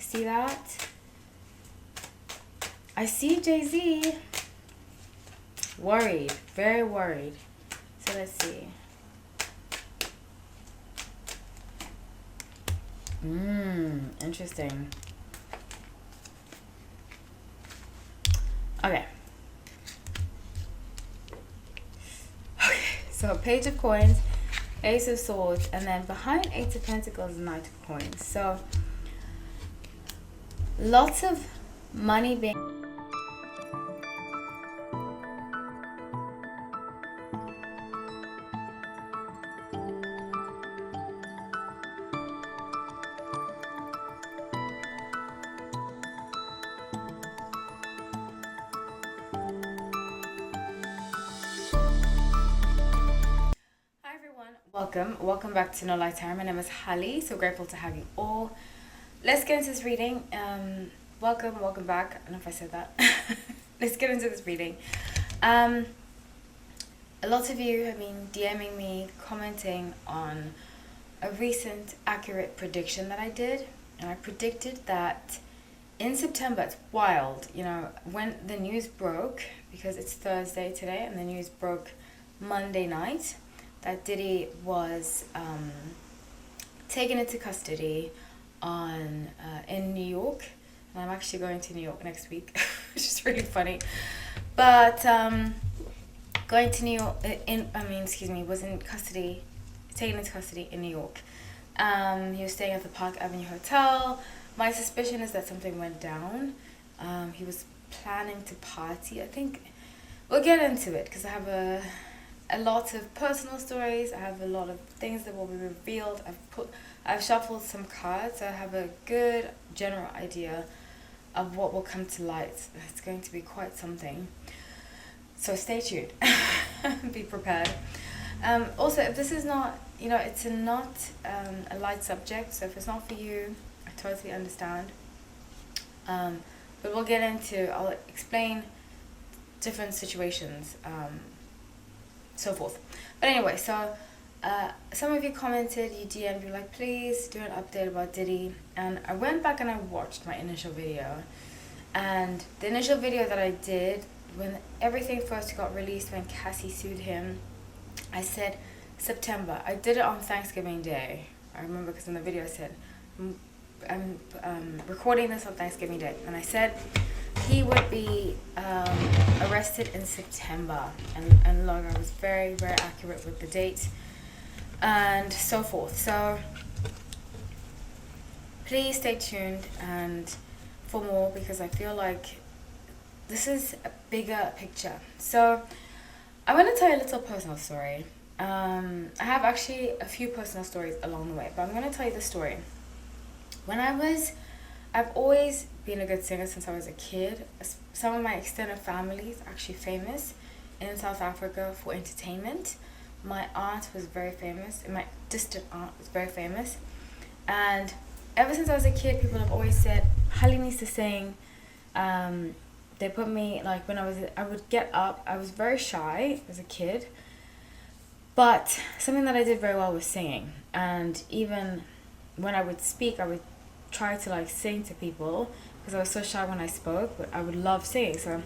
See that? I see Jay-Z. Worried. Very worried. So let's see. Interesting. Okay. So Page of Coins, Ace of Swords, and then behind Eight of Pentacles, Knight of Coins. So lots of money being... Welcome back to No Light Time. My name is Holly. So grateful to have you all. Let's get into this reading. Welcome back. I don't know if I said that. Let's get into this reading. A lot of you have been DMing me, commenting on a recent accurate prediction that I did, and I predicted that in September, it's wild, you know, when the news broke, because it's Thursday today, and the news broke Monday night, that Diddy was taken into custody in New York. And I'm actually going to New York next week, which is really funny. But going to New York, was in custody, taken into custody in New York. He was staying at the Park Avenue Hotel. My suspicion is that something went down. He was planning to party. I think we'll get into it because I have a lot of personal stories. I have a lot of things that will be revealed. I've shuffled some cards, so I have a good general idea of what will come to light. It's going to be quite something. So stay tuned. Be prepared. Also, if this is not, it's not a light subject, so if it's not for you, I totally understand. But I'll explain different situations, so forth. But anyway, so some of you commented, you DM'd, you're like, please do an update about Diddy. And I went back and I watched my initial video. And the initial video that I did, when everything first got released, when Cassie sued him, I said September. I did it on Thanksgiving Day. I remember because in the video I said, I'm recording this on Thanksgiving Day. And I said he would be arrested in September. And look, I was very, very accurate with the date and so forth. So please stay tuned and for more, because I feel like this is a bigger picture. So I want to tell you a little personal story. I have actually a few personal stories along the way, but I'm going to tell you the story. I've always been a good singer since I was a kid. Some of my extended family is actually famous in South Africa for entertainment. My aunt was very famous, and my distant aunt was very famous. And ever since I was a kid, people have always said, Holly needs to sing. They put me, like, when I would get up, I was very shy as a kid. But something that I did very well was singing. And even when I would speak, I would try to, like, sing to people, because I was so shy when I spoke, but I would love singing. So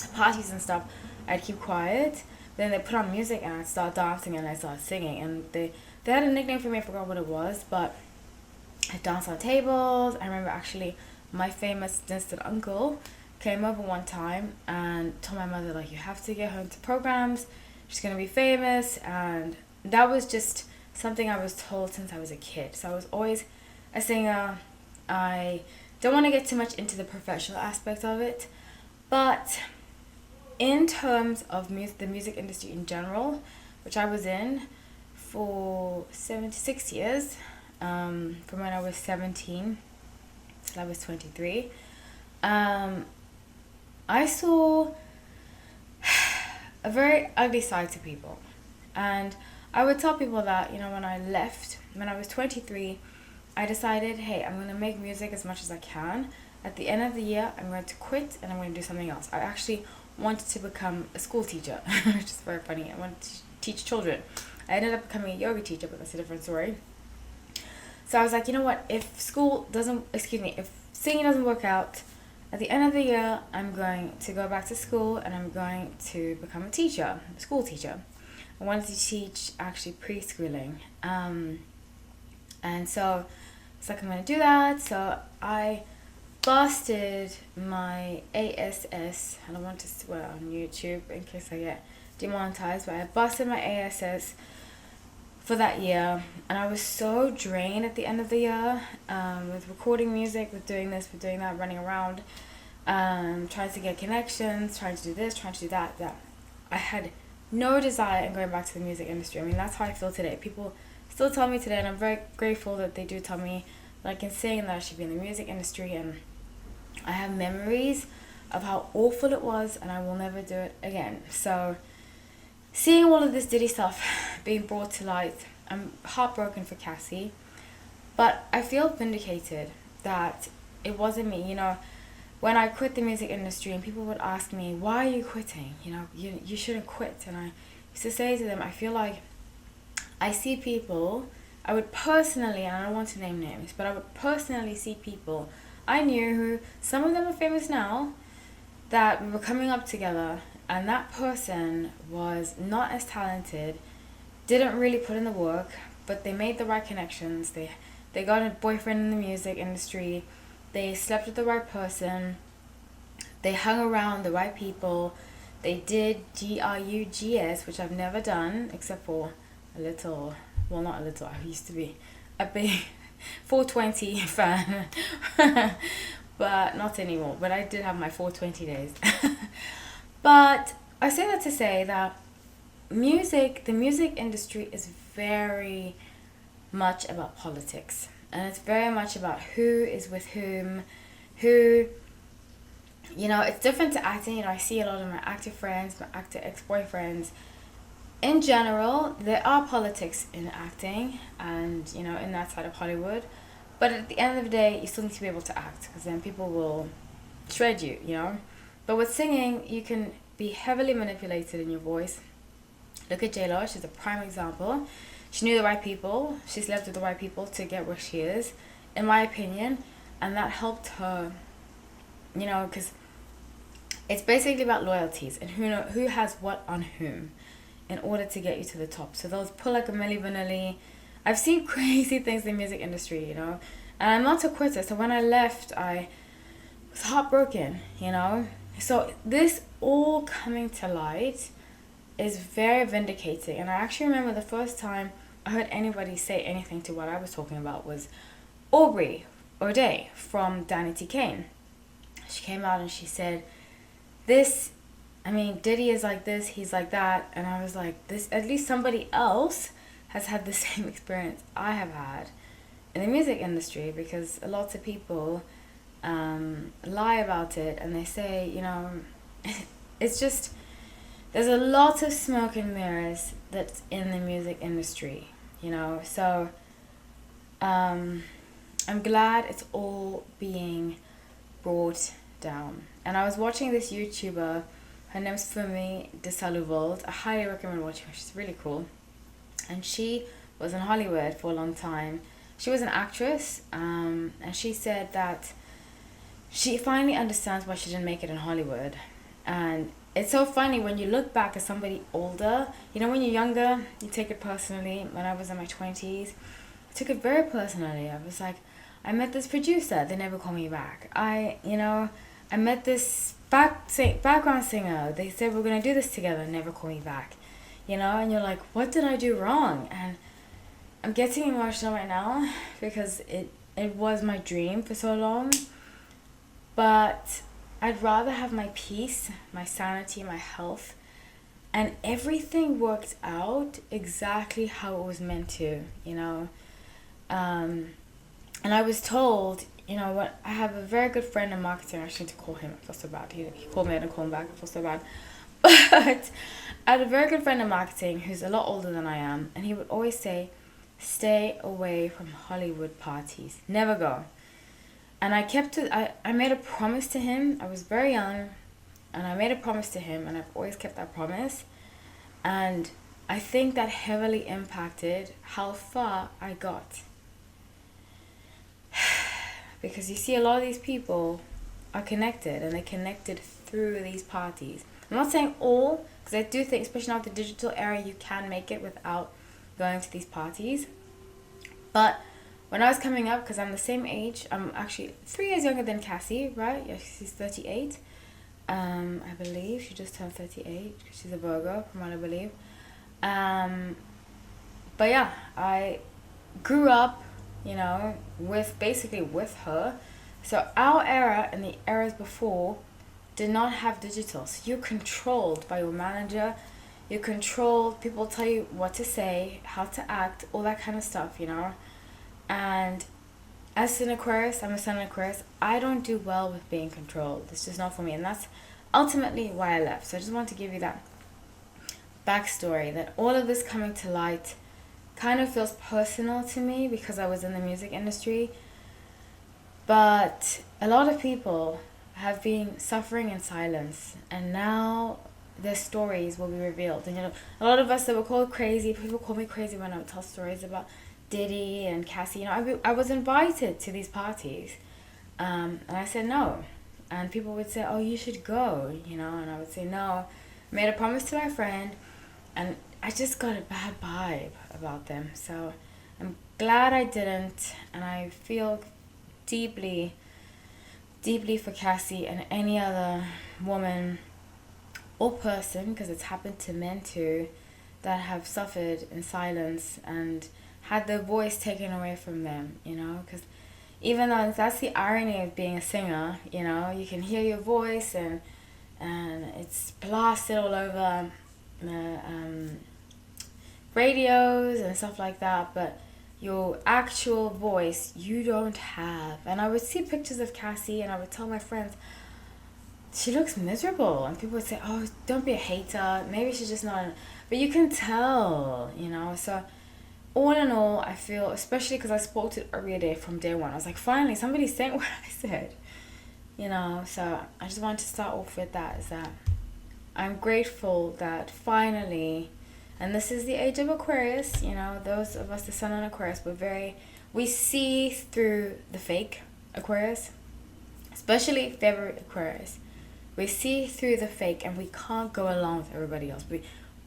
at parties and stuff, I'd keep quiet. Then they put on music and I'd start dancing and I'd start singing. And they had a nickname for me, I forgot what it was, but I danced on tables. I remember actually my famous distant uncle came over one time and told my mother, like, you have to get her into programs, she's gonna be famous. And that was just something I was told since I was a kid. So I was always a singer. I don't want to get too much into the professional aspect of it, but in terms of the music industry in general, which I was in for 76 years, from when I was 17 till I was 23, I saw a very ugly side to people. And I would tell people that, when I left, when I was 23, I decided, hey, I'm going to make music as much as I can. At the end of the year, I'm going to quit and I'm going to do something else. I actually wanted to become a school teacher, which is very funny. I wanted to teach children. I ended up becoming a yoga teacher, but that's a different story. So I was like, you know what, if if singing doesn't work out, at the end of the year, I'm going to go back to school and I'm going to become a teacher, a school teacher. I wanted to teach actually preschooling. And so it's like, I'm going to do that. So I busted my ASS. I don't want to swear on YouTube in case I get demonetized, but I busted my ASS for that year, and I was so drained at the end of the year, with recording music, with doing this, with doing that, running around, trying to get connections, trying to do this, trying to do that I had no desire in going back to the music industry. I mean, that's how I feel today. People still tell me today, and I'm very grateful that they do tell me that I can sing, that I should be in the music industry, and I have memories of how awful it was, and I will never do it again. So seeing all of this Diddy stuff being brought to light, I'm heartbroken for Cassie, but I feel vindicated that it wasn't me. You know, when I quit the music industry and people would ask me, why are you quitting? You know, you shouldn't quit. And I used to say to them, I feel like I see people, I would personally, and I don't want to name names, but I would personally see people I knew who, some of them are famous now, that we were coming up together, and that person was not as talented, didn't really put in the work, but they made the right connections. They got a boyfriend in the music industry. They slept with the right person. They hung around the right people. They did GRUGS, which I've never done, except for a little, well, not a little, I used to be a big 420 fan, but not anymore. But I did have my 420 days. But I say that to say that the music industry is very much about politics, and it's very much about who is with whom, who, you know, it's different to acting. You know, I see a lot of my actor friends, my actor ex-boyfriends. In general, there are politics in acting and, you know, in that side of Hollywood, but at the end of the day, you still need to be able to act, because then people will shred you, you know. But with singing, you can be heavily manipulated in your voice. Look at J-Lo, she's a prime example. She knew the right people, she slept with the right people to get where she is, in my opinion, and that helped her, you know, because it's basically about loyalties and who has what on whom in order to get you to the top. So those pull like a Milli Vanilli. I've seen crazy things in the music industry, you know, and I'm not a quitter. So when I left, I was heartbroken, you know. So this all coming to light is very vindicating. And I actually remember the first time I heard anybody say anything to what I was talking about was Aubrey O'Day from Danny T. Kane. She came out and she said, Diddy is like this, he's like that. And I was like, this, at least somebody else has had the same experience I have had in the music industry, because lots of people lie about it, and they say, you know, it's just, there's a lot of smoke and mirrors that's in the music industry, you know. So I'm glad it's all being brought down. And I was watching this YouTuber, her name's Fumi Desaluvold. I highly recommend watching her, she's really cool. And she was in Hollywood for a long time. She was an actress, and she said that she finally understands why she didn't make it in Hollywood. And it's so funny when you look back at somebody older. You know, when you're younger, you take it personally. When I was in my 20s, I took it very personally. I was like, I met this producer, they never called me back. I met this background singer, they said we're going to do this together, never called me back. You know, and you're like, what did I do wrong? And I'm getting emotional right now because it was my dream for so long. But I'd rather have my peace, my sanity, my health, and everything worked out exactly how it was meant to, you know. And I was told, you know what, I have a very good friend in marketing. I actually need to call him. I feel so bad. He called me, I didn't call him back. I feel so bad. But I had a very good friend in marketing who's a lot older than I am, and he would always say, stay away from Hollywood parties. Never go. And I made a promise to him. I was very young, and I made a promise to him, and I've always kept that promise. And I think that heavily impacted how far I got. because you see a lot of these people are connected, and they're connected through these parties. I'm not saying all, because I do think, especially now the digital era, you can make it without going to these parties. But when I was coming up, because I'm the same age, I'm actually 3 years younger than Cassie, right? Yeah, she's 38. I believe she just turned 38 because she's a Virgo, from what I believe. But yeah, I grew up, with her. So our era and the eras before did not have digital. So you're controlled by your manager. You're controlled. People tell you what to say, how to act, all that kind of stuff, And as an Aquarius, I'm a Sun Aquarius, I don't do well with being controlled. It's just not for me. And that's ultimately why I left. So I just want to give you that backstory, that all of this coming to light kind of feels personal to me because I was in the music industry. But a lot of people have been suffering in silence, and now their stories will be revealed. And a lot of us that were called crazy, people call me crazy when I would tell stories about Diddy and Cassie. I was invited to these parties, and I said no. And people would say, oh, you should go, and I would say no. I made a promise to my friend, and I just got a bad vibe about them. So I'm glad I didn't, and I feel deeply, deeply for Cassie and any other woman or person, because it's happened to men too, that have suffered in silence and had their voice taken away from them, because even though that's the irony of being a singer, you can hear your voice and it's blasted all over radios and stuff like that, but your actual voice you don't have. And I would see pictures of Cassie and I would tell my friends, she looks miserable, and people would say, oh, don't be a hater, maybe she's just not, but you can tell, so all in all, I feel, especially because I spoke to Ariade from day one, I was like, finally somebody's saying what I said, so I just wanted to start off with that, is that I'm grateful that finally, and this is the age of Aquarius, those of us the Sun in Aquarius, we see through the fake Aquarius, especially February Aquarius. We see through the fake, and we can't go along with everybody else.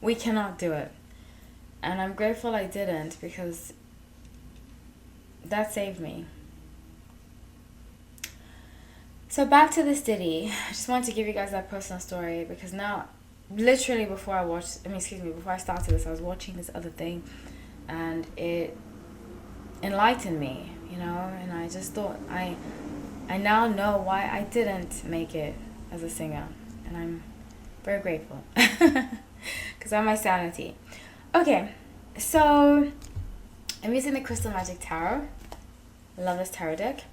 We cannot do it. And I'm grateful I didn't, because that saved me. So back to this Diddy. I just wanted to give you guys that personal story, because now, literally before I started this, I was watching this other thing, and it enlightened me, and I just thought, I now know why I didn't make it as a singer, and I'm very grateful, because I have my sanity. Okay, so I'm using the Crystal Magic Tarot. I love this tarot deck.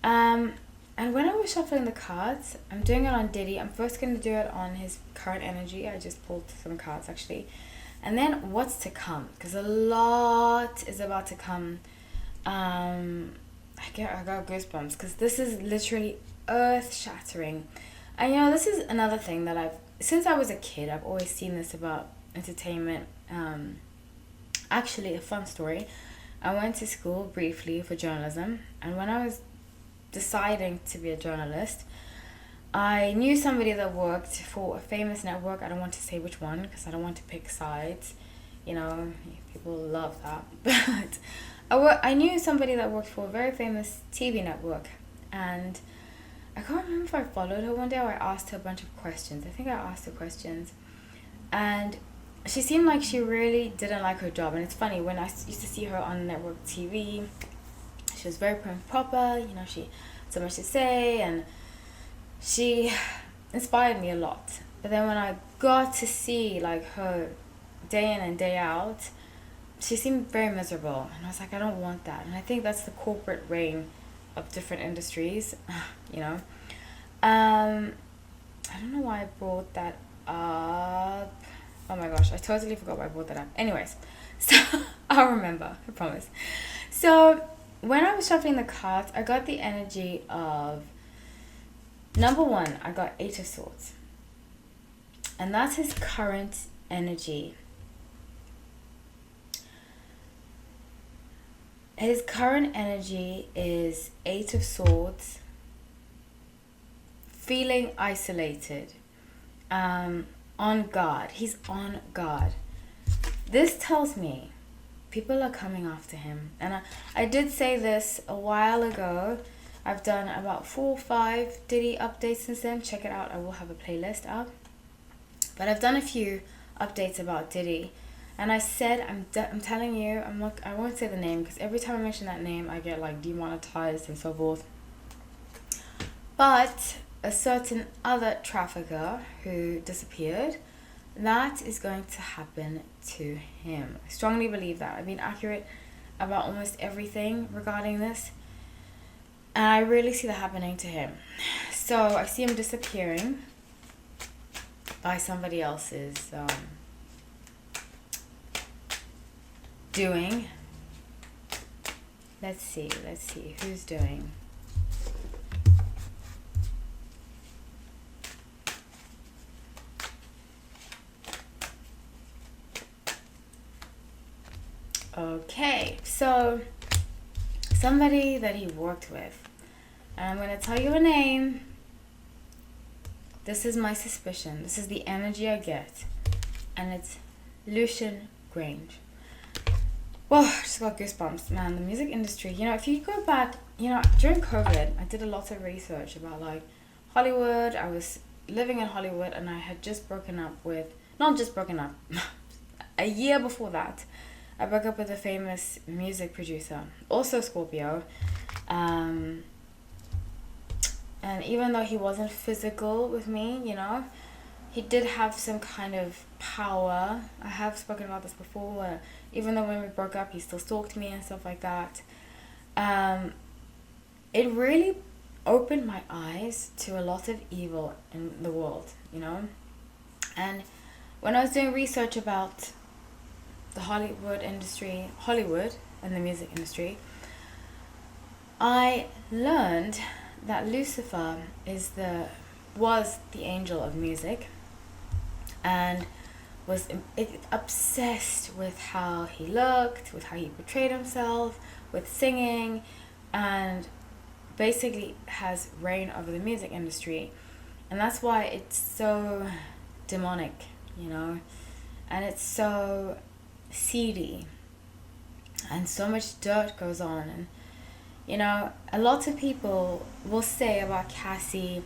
And when I was shuffling the cards, I'm doing it on Diddy. I'm first going to do it on his current energy. I just pulled some cards, actually. And then what's to come, because a lot is about to come. I got goosebumps, because this is literally earth-shattering. And this is another thing that since I was a kid, I've always seen this about entertainment. Actually, a fun story. I went to school briefly for journalism, and when I was deciding to be a journalist, I knew somebody that worked for a famous network. I don't want to say which one, because I don't want to pick sides. People love that. But I knew somebody that worked for a very famous TV network, and I can't remember if I followed her one day or I asked her a bunch of questions. I think I asked her questions, and she seemed like she really didn't like her job. And it's funny, when I used to see her on network TV, she was very prim and proper, she had so much to say, and she inspired me a lot. But then when I got to see her day in and day out, she seemed very miserable, and I was like, I don't want that. And I think that's the corporate reign of different industries, I don't know why I brought that up. Oh my gosh, I totally forgot why I brought that up. Anyways, so I'll remember, I promise. So when I was shuffling the cards, I got the energy of, number one, I got 8 of Swords, and that's his current energy. his current energy is Eight of Swords, feeling isolated, on guard. He's on guard. This tells me people are coming after him. And I did say this a while ago. I've done about 4 or 5 Diddy updates since then. Check it out. I will have a playlist up. But I've done a few updates about Diddy. And I said, I'm telling you, I won't say the name because every time I mention that name, I get like demonetized and so forth. But a certain other trafficker who disappeared, that is going to happen to him. I strongly believe that. I've been accurate about almost everything regarding this. And I really see that happening to him. So I see him disappearing by somebody else's doing. Let's see who's doing. Okay, so somebody that he worked with, and I'm going to tell you a name. This is my suspicion. This is the energy I get, and it's Lucian Grange. Whoa, I just got goosebumps, man. The music industry, if you go back, during COVID, I did a lot of research about like Hollywood. I was living in Hollywood, and I had just broken up with, not just broken up, a year before that, I broke up with a famous music producer, also Scorpio. And even though he wasn't physical with me, he did have some kind of power. I have spoken about this before, where even though when we broke up, he still stalked me and stuff like that. It really opened my eyes to a lot of evil in the world, And when I was doing research about the Hollywood and the music industry, I learned that Lucifer was the angel of music, and was obsessed with how he looked, with how he portrayed himself, with singing, and basically has reign over the music industry. And that's why it's so demonic, and it's so seedy, and so much dirt goes on. And a lot of people will say about Cassie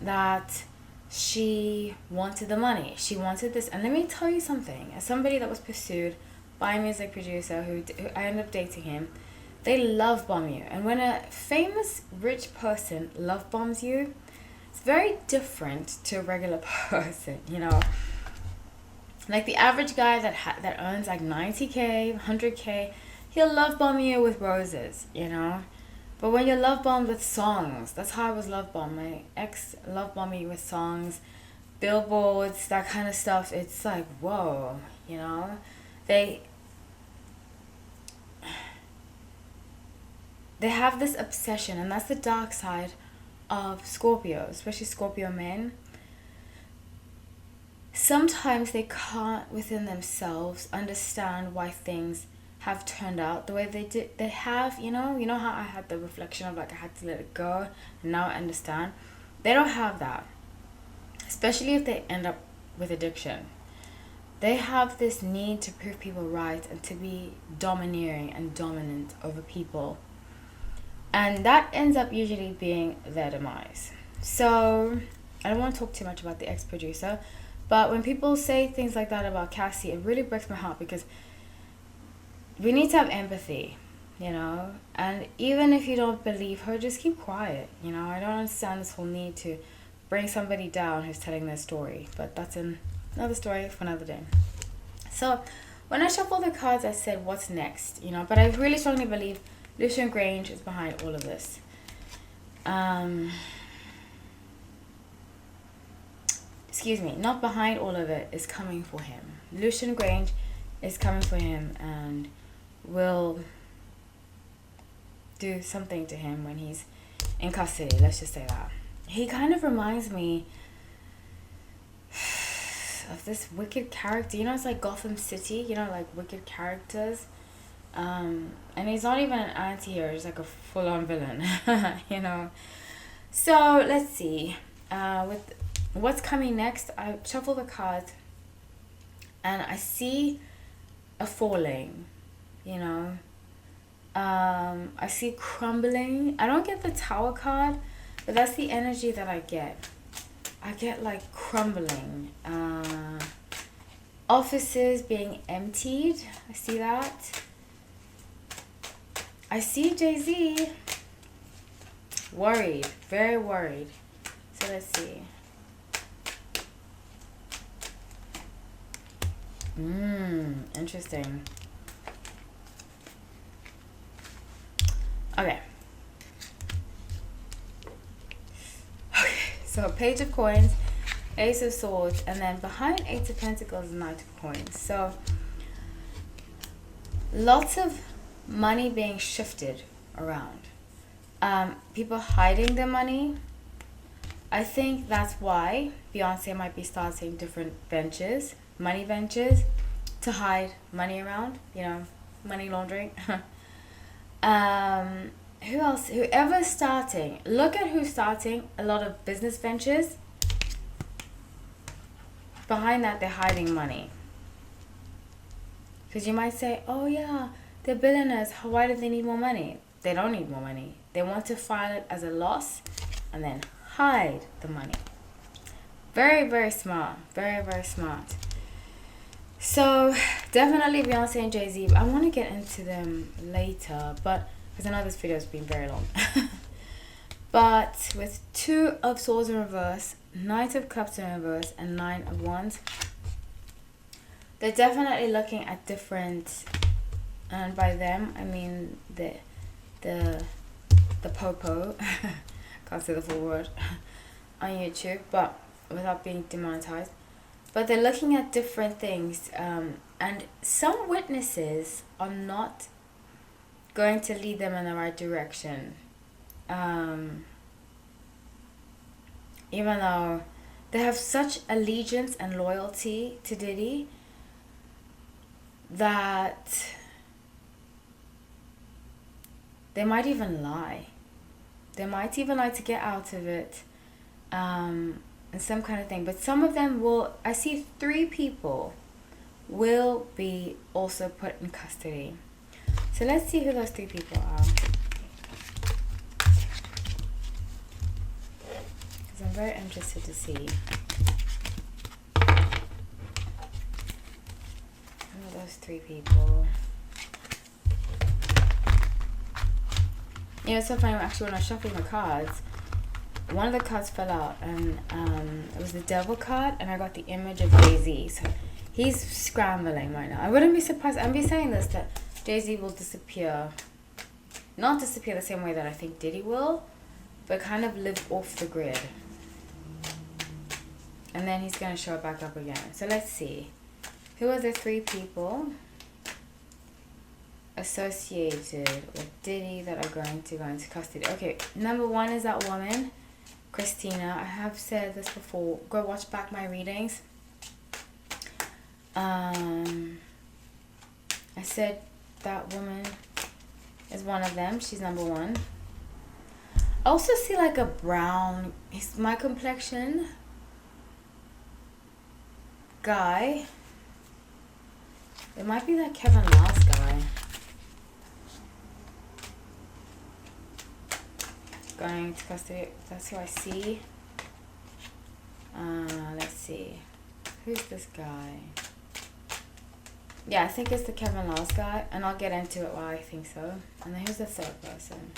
that she wanted the money, she wanted this. And let me tell you something, as somebody that was pursued by a music producer who I ended up dating him, they love bomb you. And when a famous rich person love bombs you, it's very different to a regular person, Like the average guy that earns like 90K, 100K, he'll love bomb you with roses, But when you're love bombed with songs, that's how I was love bombed. My ex love bombed me with songs, billboards, that kind of stuff. It's like, whoa, They have this obsession, and that's the dark side of Scorpio, especially Scorpio men. Sometimes they can't within themselves understand why things have turned out the way they have, how I had the reflection of like I had to let it go, and now I understand. They don't have that, especially if they end up with addiction. They have this need to prove people right and to be domineering and dominant over people, and that ends up usually being their demise. So I don't want to talk too much about the ex-producer, but when people say things like that about Cassie, it really breaks my heart, because we need to have empathy, and even if you don't believe her, just keep quiet. I don't understand this whole need to bring somebody down who's telling their story, but that's another story for another day. So when I shuffled the cards, I said, what's next, but I really strongly believe Lucian Grange is behind all of this. Excuse me, not behind all of it, is coming for him. Lucian Grange is coming for him and will do something to him when he's in custody. Let's just say that. He kind of reminds me of this wicked character. It's like Gotham City, like wicked characters. And he's not even an anti-hero, he's like a full-on villain. You know. So let's see. With what's coming next, I shuffle the cards and I see a falling, you know. I see crumbling. I don't get the Tower card, but that's the energy that I get. I get like crumbling. Offices being emptied. I see that. I see Jay-Z. Worried. Very worried. So let's see. Interesting. Okay. So Page of Coins, Ace of Swords, and then behind Eight of Pentacles, Knight of Coins. So lots of money being shifted around. People hiding their money. I think that's why Beyonce might be starting different ventures, money ventures, to hide money around, you know, money laundering. Who else? Whoever's starting. Look at who's starting a lot of business ventures. Behind that, they're hiding money. Because you might say, oh yeah, they're billionaires. Why do they need more money? They don't need more money. They want to file it as a loss and then hide the money. Very, very smart. Very, very smart. So definitely Beyonce and Jay-Z. I want to get into them later, but because I know this video has been very long. But with Two of Swords in reverse, Knight of Cups in reverse, and Nine of Wands, they're definitely looking at different, and by them I mean the popo, can't say the full word, on YouTube, but without being demonetized. But they're looking at different things, and some witnesses are not going to lead them in the right direction. Even though they have such allegiance and loyalty to Diddy that they might even lie. They might even lie to get out of it, and some kind of thing. But some of them will, I see 3 people will be also put in custody. So let's see who those 3 people are. Because I'm very interested to see who are those 3 people. You know, it's so funny, actually, when I was shuffling the cards, one of the cards fell out, and it was the Devil card, and I got the image of Jay-Z. So he's scrambling right now. I wouldn't be surprised, I'd be saying this, that Jay-Z will disappear. Not disappear the same way that I think Diddy will, but kind of live off the grid. And then he's going to show back up again. So let's see. Who are the 3 people associated with Diddy that are going to go into custody? Okay, number 1 is that woman, Christina. I have said this before. Go watch back my readings. I said that woman is one of them. She's number 1. I also see like a brown, it's my complexion guy. It might be that Kevin Last guy. Going to custody. That's who I see. Let's see. Who's this guy? Yeah, I think it's the Kevin Last guy, and I'll get into it why I think so. And then who's the 3rd person?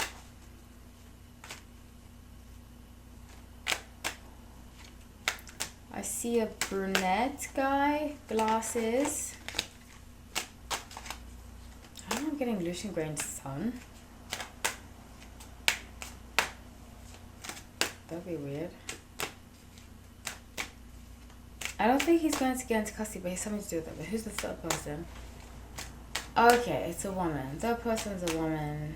I see a brunette guy, glasses. I don't know, I'm getting Lucian Grain's son. That'd be weird. I don't think he's going to get into custody, but he has something to do with it. But who's the 3rd person? Okay, it's a woman. 3rd person's a woman.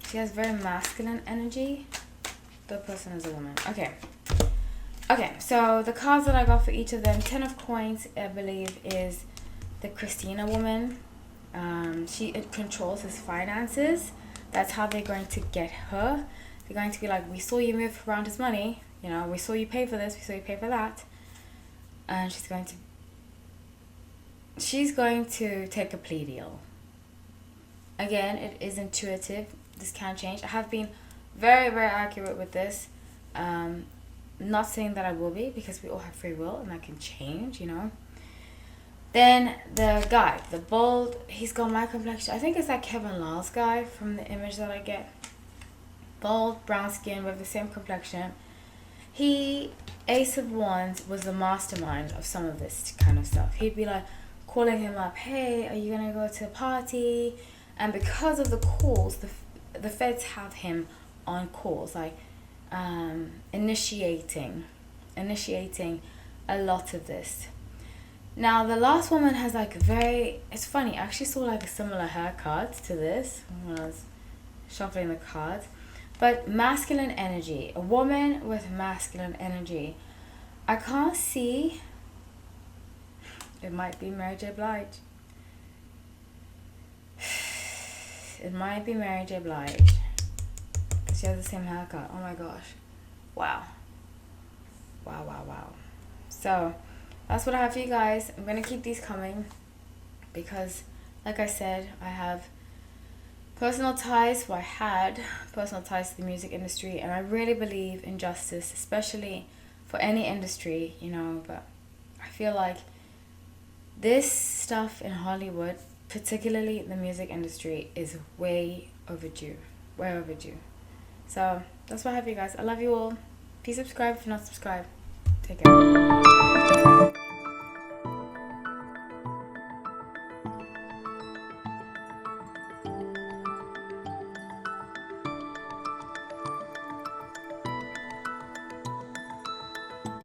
She has very masculine energy. 3rd person is a woman. Okay. Okay, so the cards that I got for each of them, 10 of Coins, I believe, is the Christina woman. She controls his finances. That's how they're going to get her. They're going to be like, we saw you move around his money. You know, we saw you pay for this. We saw you pay for that. And she's going to take a plea deal. Again, it is intuitive. This can change. I have been very, very accurate with this. Not saying that I will be, because we all have free will and that can change, you know. Then the guy, the bald, he's got my complexion. I think it's like Kevin Lyle's guy from the image that I get. Bald, brown skin with the same complexion. He, Ace of Wands, was the mastermind of some of this kind of stuff. He'd be like calling him up, hey, are you going to go to a party? And because of the calls, the feds have him on calls, like initiating a lot of this. Now, the last woman has like it's funny, I actually saw like a similar haircut to this when I was shuffling the cards. But masculine energy, a woman with masculine energy. I can't see, it might be Mary J. Blige. It might be Mary J. Blige. Because she has the same haircut. Oh my gosh. Wow. Wow. So, that's what I have for you guys. I'm going to keep these coming. Because, like I said, I have personal ties. Well, I had personal ties to the music industry. And I really believe in justice. Especially for any industry, you know. But I feel like this stuff in Hollywood, particularly the music industry, is way overdue. So that's what I have for you guys. I love you all. Please subscribe if you're not subscribed. Take care.